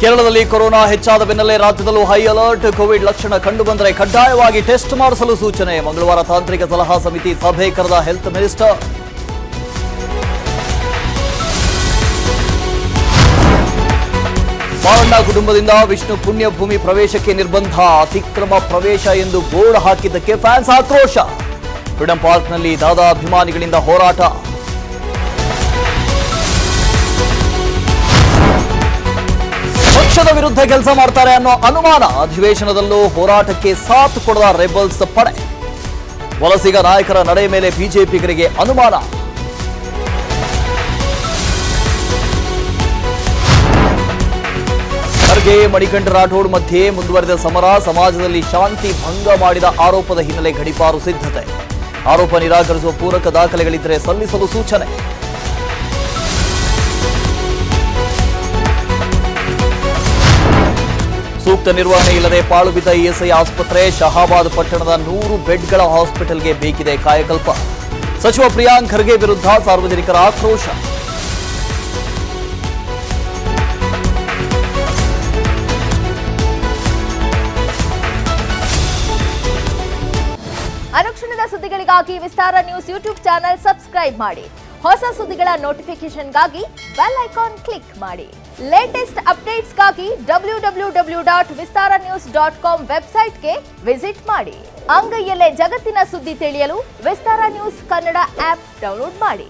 ಕೇರಳದಲ್ಲಿ ಕೊರೋನಾ ಹೆಚ್ಚಾದ ಬೆನ್ನಲ್ಲೇ ರಾಜ್ಯದಲ್ಲೂ ಹೈ ಅಲರ್ಟ್. ಕೋವಿಡ್ ಲಕ್ಷಣ ಕಂಡುಬಂದರೆ ಕಡ್ಡಾಯವಾಗಿ ಟೆಸ್ಟ್ ಮಾಡಿಸಲು ಸೂಚನೆ. ಮಂಗಳವಾರ ತಾಂತ್ರಿಕ ಸಲಹಾ ಸಮಿತಿ ಸಭೆ ಕರೆದ ಹೆಲ್ತ್ ಮಿನಿಸ್ಟರ್. ಮಾರಣ್ಣ ಕುಟುಂಬದಿಂದ ವಿಷ್ಣು ಪುಣ್ಯಭೂಮಿ ಪ್ರವೇಶಕ್ಕೆ ನಿರ್ಬಂಧ. ಅತಿಕ್ರಮ ಪ್ರವೇಶ ಎಂದು ಬೋರ್ಡ್ ಹಾಕಿದ್ದಕ್ಕೆ ಫ್ಯಾನ್ಸ್ ಆಕ್ರೋಶ. ಫ್ರೀಡಂ ಪಾರ್ಕ್ನಲ್ಲಿ ದಾದಾ ಅಭಿಮಾನಿಗಳಿಂದ ಹೋರಾಟ. ಪಕ್ಷದ ವಿರುದ್ಧ ಕೆಲಸ ಮಾಡ್ತಾರೆ ಅನ್ನೋ ಅನುಮಾನ. ಅಧಿವೇಶನದಲ್ಲೂ ಹೋರಾಟಕ್ಕೆ ಸಾಥ್ ಕೊಡದ ರೆಬಲ್ಸ್ ಪಡೆ. ವಲಸಿಗ ನಾಯಕರ ನಡೆ ಮೇಲೆ ಬಿಜೆಪಿಗರಿಗೆ ಅನುಮಾನ. ಖರ್ಗೆ ಮಣಿಕಂಠ ರಾಠೋಡ್ ಮಧ್ಯೆ ಮುಂದುವರೆದ ಸಮರ. ಸಮಾಜದಲ್ಲಿ ಶಾಂತಿ ಭಂಗ ಮಾಡಿದ ಆರೋಪದ ಹಿನ್ನೆಲೆ ಗಡೀಪಾರು ಸಿದ್ಧತೆ. ಆರೋಪ ನಿರಾಕರಿಸುವ ಪೂರಕ ದಾಖಲೆಗಳಿದ್ದರೆ ಸಲ್ಲಿಸಲು ಸೂಚನೆ. ಸೂಕ್ತ ನಿರ್ವಹಣೆ ಇಲ್ಲದೆ ಪಾಳು ಬಿದ್ದ ಇಎಸ್ಐ ಆಸ್ಪತ್ರೆ. ಶಹಾಬಾದ್ ಪಟ್ಟಣದ 100 ಬೆಡ್ಗಳ ಹಾಸ್ಪಿಟಲ್ಗೆ ಬೇಕಿದೆ ಕಾಯಕಲ್ಪ. ಸಚಿವ ಪ್ರಿಯಾಂಕ್ ಖರ್ಗೆ ವಿರುದ್ಧ ಸಾರ್ವಜನಿಕರ ಆಕ್ರೋಶ. ಅನುಕ್ಷಣದ ಸುದ್ದಿಗಳಿಗಾಗಿ ವಿಸ್ತಾರ ನ್ಯೂಸ್ ಯೂಟ್ಯೂಬ್ ಚಾನೆಲ್ ಸಬ್ಸ್ಕ್ರೈಬ್ ಮಾಡಿ. ಹೊಸ ಸುದ್ದಿಗಳ ನೋಟಿಫಿಕೇಶನ್ಗಾಗಿ ಬೆಲ್ ಐಕಾನ್ ಕ್ಲಿಕ್ ಮಾಡಿ. ಲೇಟೆಸ್ಟ್ ಅಪ್ಡೇಟ್ಸ್ಗಾಗಿ www.vistaranews.com ವೆಬ್ಸೈಟ್ಗೆ ವಿಸಿಟ್ ಮಾಡಿ. ಅಂಗೈಯಲ್ಲೇ ಜಗತ್ತಿನ ಸುದ್ದಿ ತಿಳಿಯಲು ವಿಸ್ತಾರ ನ್ಯೂಸ್ ಕನ್ನಡ ಆಪ್ ಡೌನ್ಲೋಡ್ ಮಾಡಿ.